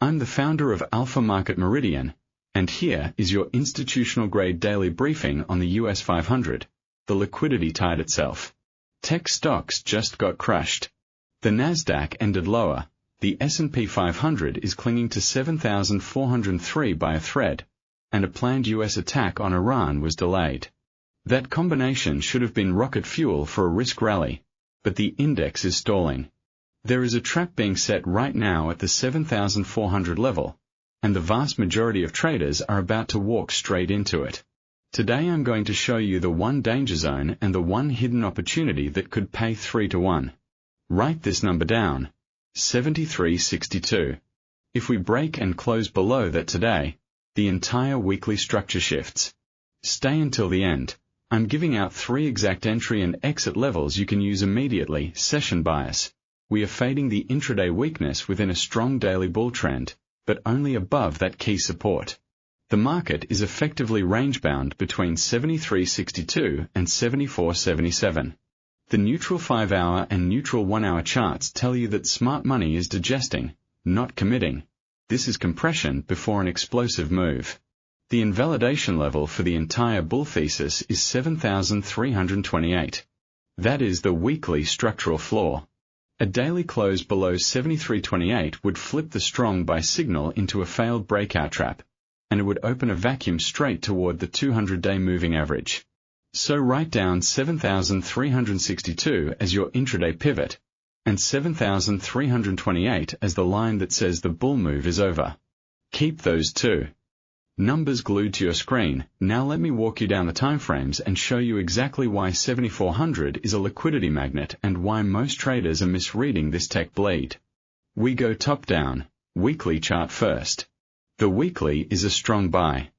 I'm the founder of Alpha Market Meridian, and here is your institutional-grade daily briefing on the US 500. The liquidity tied itself. Tech stocks just got crushed. The Nasdaq ended lower. The S&P 500 is clinging to 7,403 by a thread, and a planned U.S. attack on Iran was delayed. That combination should have been rocket fuel for a risk rally, but the index is stalling. There is a trap being set right now at the 7,400 level, and the vast majority of traders are about to walk straight into it. Today I'm going to show you the one danger zone and the one hidden opportunity that could pay 3 to 1. Write this number down. 73.62. If we break and close below that today, the entire weekly structure shifts. Stay until the end. I'm giving out 3 exact entry and exit levels you can use immediately. Session bias. We are fading the intraday weakness within a strong daily bull trend, but only above that key support. The market is effectively range-bound between 73.62 and 74.77. The neutral 5-hour and neutral 1-hour charts tell you that smart money is digesting, not committing. This is compression before an explosive move. The invalidation level for the entire bull thesis is 7,328. That is the weekly structural floor. A daily close below 73.28 would flip the strong buy signal into a failed breakout trap, and it would open a vacuum straight toward the 200-day moving average. So write down 7,362 as your intraday pivot, and 7,328 as the line that says the bull move is over. Keep those two numbers glued to your screen. Now let me walk you down the timeframes and show you exactly why 7,400 is a liquidity magnet and why most traders are misreading this tech bleed. We go top down, weekly chart first. The weekly is a strong buy.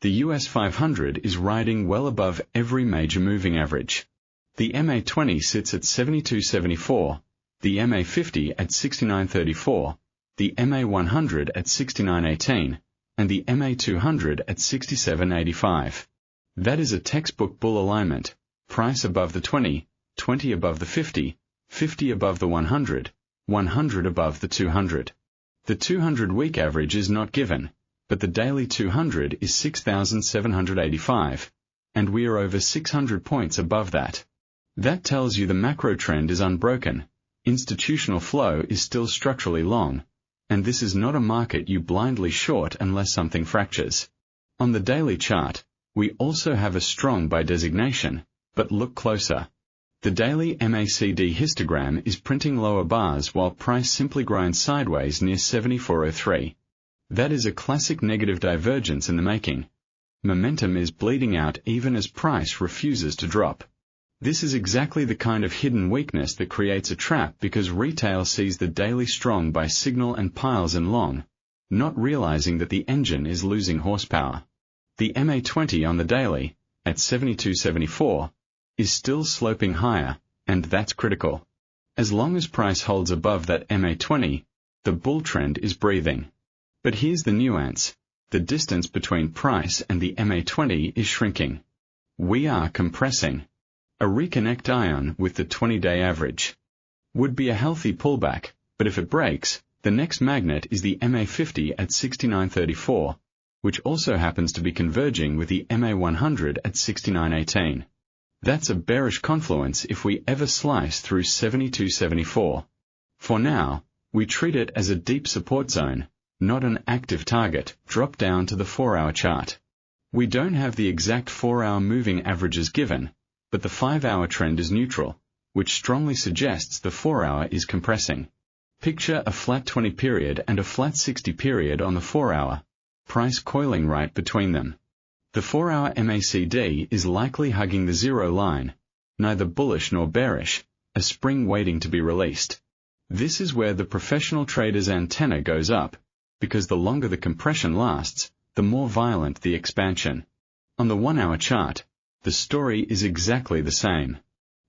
The US 500 is riding well above every major moving average. The MA20 sits at 72.74, the MA50 at 69.34, the MA100 at 69.18, and the MA200 at 67.85. That is a textbook bull alignment, price above the 20, 20 above the 50, 50 above the 100, 100 above the 200. The 200-week average is not given, but the daily 200 is 6,785, and we are over 600 points above that. That tells you the macro trend is unbroken, institutional flow is still structurally long, and this is not a market you blindly short unless something fractures. On the daily chart, we also have a strong buy designation, but look closer. The daily MACD histogram is printing lower bars while price simply grinds sideways near 74.03. That is a classic negative divergence in the making. Momentum is bleeding out even as price refuses to drop. This is exactly the kind of hidden weakness that creates a trap because retail sees the daily strong buy signal and piles in long, not realizing that the engine is losing horsepower. The MA20 on the daily, at 72.74, is still sloping higher, and that's critical. As long as price holds above that MA20, the bull trend is breathing. But here's the nuance. The distance between price and the MA20 is shrinking. We are compressing. A reconnect ion with the 20-day average would be a healthy pullback, but if it breaks, the next magnet is the MA50 at 69.34, which also happens to be converging with the MA100 at 69.18. That's a bearish confluence if we ever slice through 72.74. For now, we treat it as a deep support zone, not an active target. Drop down to the 4-hour chart. We don't have the exact 4-hour moving averages given, but the 5-hour trend is neutral, which strongly suggests the 4-hour is compressing. Picture a flat 20 period and a flat 60 period on the 4-hour, price coiling right between them. The 4-hour MACD is likely hugging the zero line, neither bullish nor bearish, a spring waiting to be released. This is where the professional trader's antenna goes up, because the longer the compression lasts, the more violent the expansion. On the 1-hour chart, the story is exactly the same.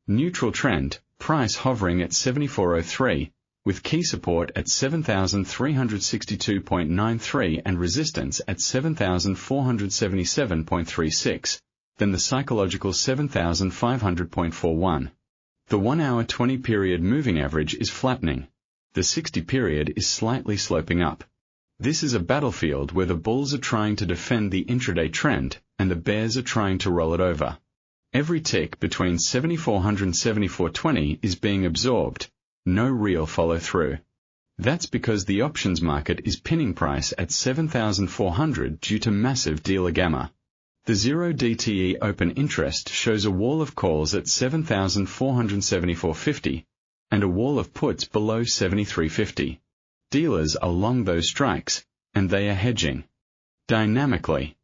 Neutral trend, price hovering at 74.03, with key support at 7,362.93 and resistance at 7,477.36, then the psychological 7,500.41. The 1-hour 20-period moving average is flattening. The 60 period is slightly sloping up. This is a battlefield where the bulls are trying to defend the intraday trend, and the bears are trying to roll it over. Every tick between 7,400 and 7,420 is being absorbed, no real follow-through. That's because the options market is pinning price at 7,400 due to massive dealer gamma. The 0 DTE open interest shows a wall of calls at 7,474.50 and a wall of puts below 73.50. Dealers are long those strikes, and they are hedging dynamically.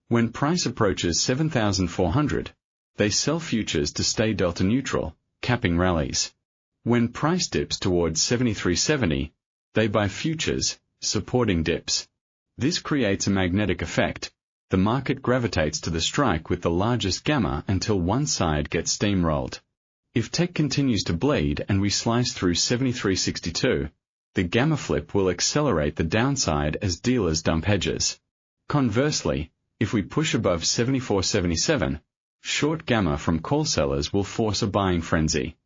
When price approaches 7,400, they sell futures to stay delta neutral, capping rallies. When price dips towards 73.70, they buy futures, supporting dips. This creates a magnetic effect. The market gravitates to the strike with the largest gamma until one side gets steamrolled. If tech continues to bleed and we slice through 73.62, the gamma flip will accelerate the downside as dealers dump hedges. Conversely, if we push above 74.77, short gamma from call sellers will force a buying frenzy.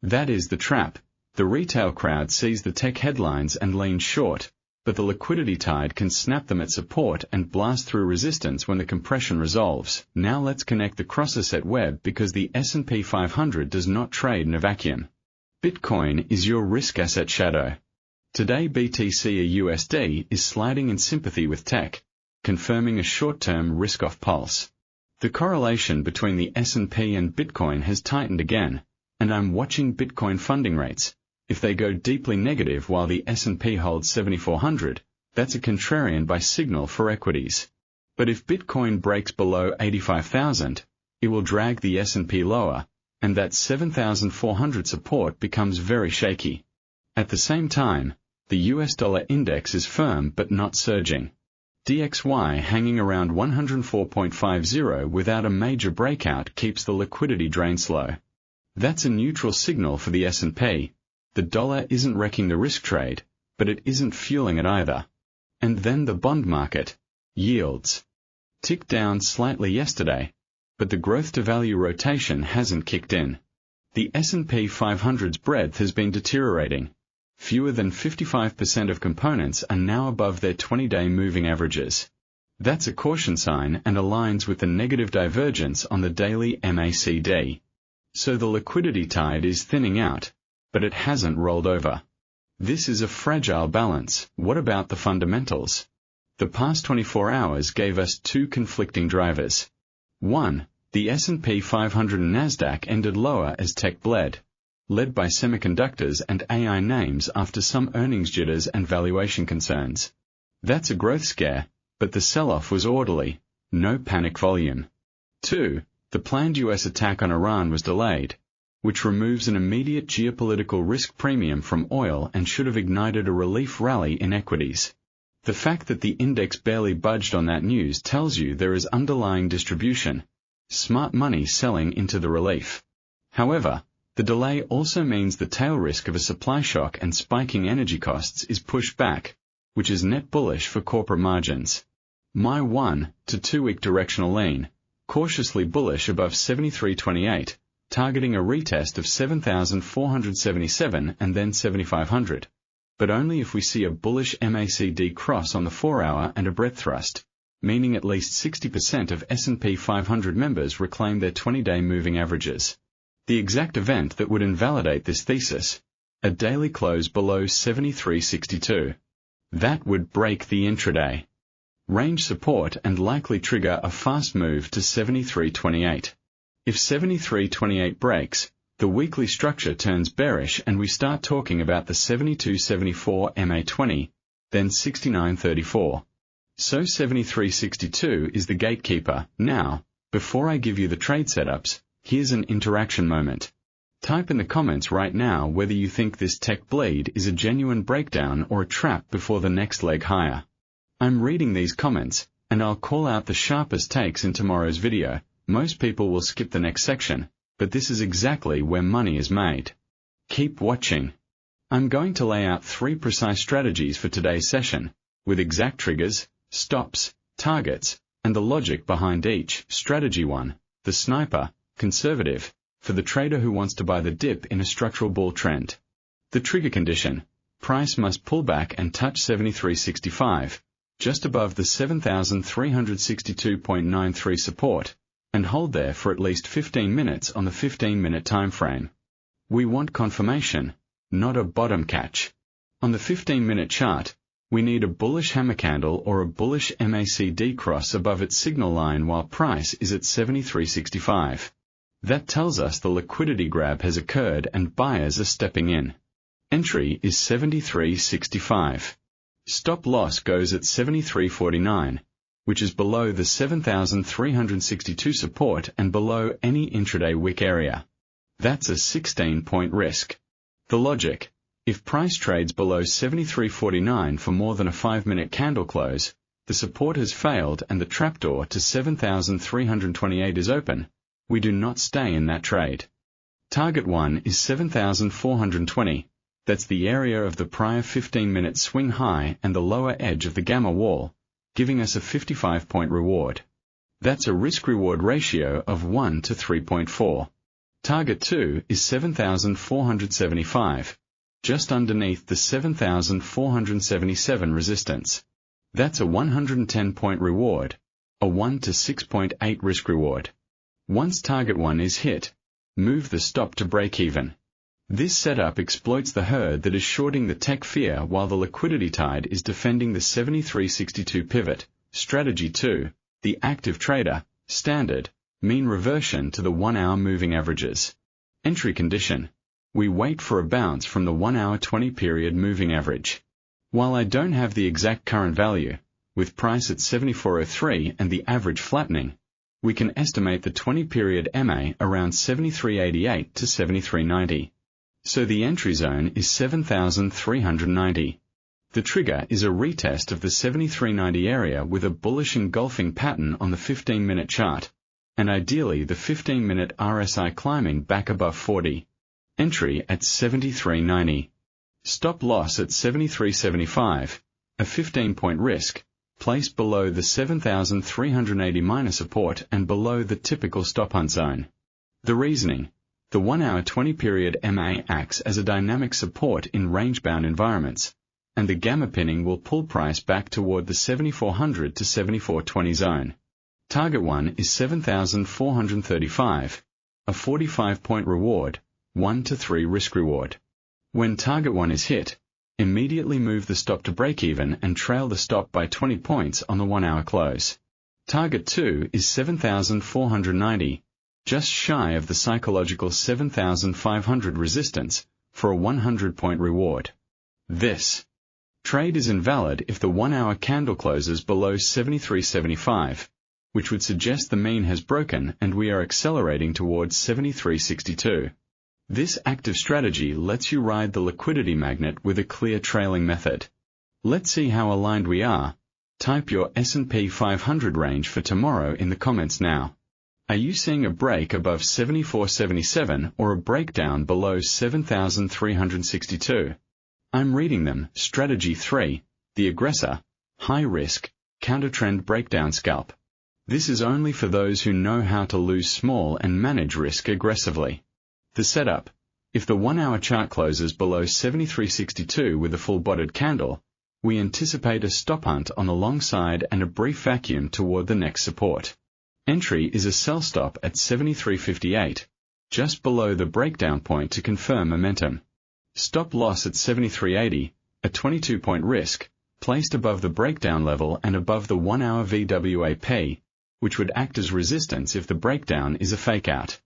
That is the trap. The retail crowd sees the tech headlines and leans short, but the liquidity tide can snap them at support and blast through resistance when the compression resolves. Now let's connect the cross-asset web because the S&P 500 does not trade in a vacuum. Bitcoin is your risk asset shadow. Today BTC USD is sliding in sympathy with tech, confirming a short-term risk-off pulse. The correlation between the S&P and Bitcoin has tightened again, and I'm watching Bitcoin funding rates. If they go deeply negative while the S&P holds 7,400, that's a contrarian buy signal for equities. But if Bitcoin breaks below 85,000, it will drag the S&P lower, and that 7,400 support becomes very shaky. At the same time, the US dollar index is firm but not surging. DXY hanging around 104.50 without a major breakout keeps the liquidity drain slow. That's a neutral signal for the S&P. The dollar isn't wrecking the risk trade, but it isn't fueling it either. And then the bond market. Yields ticked down slightly yesterday, but the growth to value rotation hasn't kicked in. The S&P 500's breadth has been deteriorating. Fewer than 55% of components are now above their 20-day moving averages. That's a caution sign and aligns with the negative divergence on the daily MACD. So the liquidity tide is thinning out, but it hasn't rolled over. This is a fragile balance. What about the fundamentals? The past 24 hours gave us two conflicting drivers. 1. The S&P 500 and Nasdaq ended lower as tech bled, led by semiconductors and AI names after some earnings jitters and valuation concerns. That's a growth scare, but the sell-off was orderly, no panic volume. 2. The planned U.S. attack on Iran was delayed, which removes an immediate geopolitical risk premium from oil and should have ignited a relief rally in equities. The fact that the index barely budged on that news tells you there is underlying distribution, smart money selling into the relief. However, the delay also means the tail risk of a supply shock and spiking energy costs is pushed back, which is net bullish for corporate margins. My 1 to 2 week directional lean, cautiously bullish above 73.28, targeting a retest of 7,477 and then 7,500. But only if we see a bullish MACD cross on the 4-hour and a breadth thrust, meaning at least 60% of S&P 500 members reclaim their 20-day moving averages. The exact event that would invalidate this thesis, a daily close below 73.62. That would break the intraday range support and likely trigger a fast move to 73.28. If 73.28 breaks, the weekly structure turns bearish and we start talking about the 72.74 MA20, then 69.34. So 73.62 is the gatekeeper. Now, before I give you the trade setups, here's an interaction moment. Type in the comments right now whether you think this tech bleed is a genuine breakdown or a trap before the next leg higher. I'm reading these comments, and I'll call out the sharpest takes in tomorrow's video. Most people will skip the next section, but this is exactly where money is made. Keep watching. I'm going to lay out 3 precise strategies for today's session, with exact triggers, stops, targets, and the logic behind each. Strategy 1, the sniper, conservative, for the trader who wants to buy the dip in a structural bull trend. The trigger condition, price must pull back and touch 73.65, just above the 7,362.93 support, and hold there for at least 15 minutes on the 15-minute time frame. We want confirmation, not a bottom catch. On the 15-minute chart, we need a bullish hammer candle or a bullish MACD cross above its signal line while price is at 73.65. That tells us the liquidity grab has occurred and buyers are stepping in. Entry is 73.65. Stop loss goes at 73.49, which is below the 7,362 support and below any intraday wick area. That's a 16-point risk. The logic: if price trades below 73.49 for more than a 5-minute candle close, the support has failed and the trapdoor to 7,328 is open. We do not stay in that trade. Target 1 is 7,420. That's the area of the prior 15-minute swing high and the lower edge of the gamma wall, giving us a 55-point reward. That's a risk-reward ratio of 1 to 3.4. Target 2 is 7,475, just underneath the 7,477 resistance. That's a 110-point reward, a 1 to 6.8 risk-reward. Once target 1 is hit, move the stop to break even. This setup exploits the herd that is shorting the tech fear while the liquidity tide is defending the 73.62 pivot. Strategy 2, the active trader, standard, mean reversion to the 1-hour moving averages. Entry condition: we wait for a bounce from the 1-hour 20-period moving average. While I don't have the exact current value, with price at 74.03 and the average flattening, we can estimate the 20-period MA around 73.88 to 73.90. So the entry zone is 7,390. The trigger is a retest of the 73.90 area with a bullish engulfing pattern on the 15-minute chart, and ideally the 15-minute RSI climbing back above 40. Entry at 73.90. Stop loss at 73.75, a 15-point risk, placed below the 7,380 minor support and below the typical stop hunt zone. The reasoning: the 1-hour 20-period MA acts as a dynamic support in range-bound environments, and the gamma pinning will pull price back toward the 7,400 to 7,420 zone. Target 1 is 7,435, a 45-point reward, 1 to 3 risk reward. When target 1 is hit, immediately move the stop to break even and trail the stop by 20 points on the 1-hour close. Target 2 is 7,490, just shy of the psychological 7,500 resistance, for a 100-point reward. This trade is invalid if the 1-hour candle closes below 73.75, which would suggest the mean has broken and we are accelerating towards 73.62. This active strategy lets you ride the liquidity magnet with a clear trailing method. Let's see how aligned we are. Type your S&P 500 range for tomorrow in the comments now. Are you seeing a break above 74.77 or a breakdown below 7,362? I'm reading them. Strategy 3, the Aggressor, high risk, counter-trend breakdown scalp. This is only for those who know how to lose small and manage risk aggressively. The setup: if the 1-hour chart closes below 73.62 with a full-bodied candle, we anticipate a stop hunt on the long side and a brief vacuum toward the next support. Entry is a sell stop at 73.58, just below the breakdown point to confirm momentum. Stop loss at 73.80, a 22-point risk, placed above the breakdown level and above the 1-hour VWAP, which would act as resistance if the breakdown is a fake-out.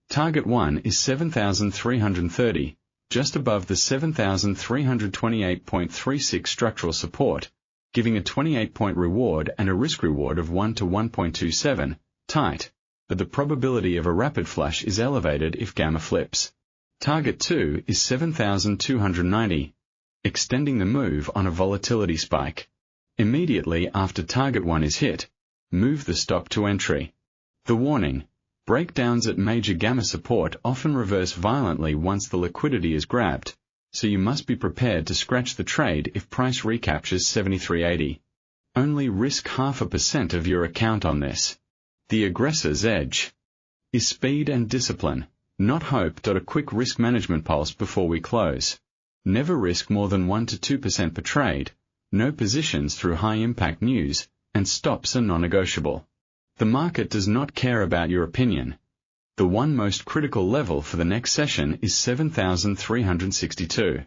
Target 1 is 7,330, just above the 7,328.36 structural support, giving a 28-point reward and a risk reward of 1 to 1.27, tight, but the probability of a rapid flush is elevated if gamma flips. Target 2 is 7,290, extending the move on a volatility spike. Immediately after target 1 is hit, move the stop to entry. The warning: breakdowns at major gamma support often reverse violently once the liquidity is grabbed, so you must be prepared to scratch the trade if price recaptures 73.80. Only risk 0.5% of your account on this. The aggressor's edge is speed and discipline, not hope. A quick risk management pulse before we close. Never risk more than 1 to 2% per trade, No positions through high-impact news, and stops are non-negotiable. The market does not care about your opinion. The one most critical level for the next session is 7,362.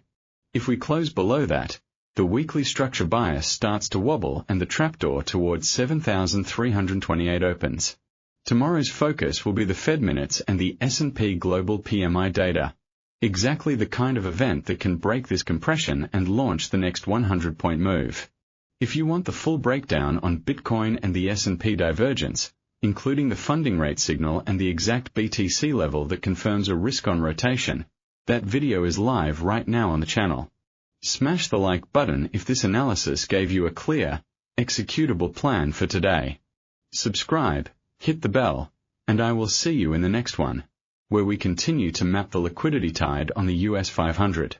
If we close below that, the weekly structure bias starts to wobble and the trapdoor towards 7,328 opens. Tomorrow's focus will be the Fed minutes and the S&P Global PMI data. Exactly the kind of event that can break this compression and launch the next 100-point move. If you want the full breakdown on Bitcoin and the S&P divergence, including the funding rate signal and the exact BTC level that confirms a risk-on rotation, that video is live right now on the channel. Smash the like button if this analysis gave you a clear, executable plan for today. Subscribe, hit the bell, and I will see you in the next one, where we continue to map the liquidity tide on the US 500.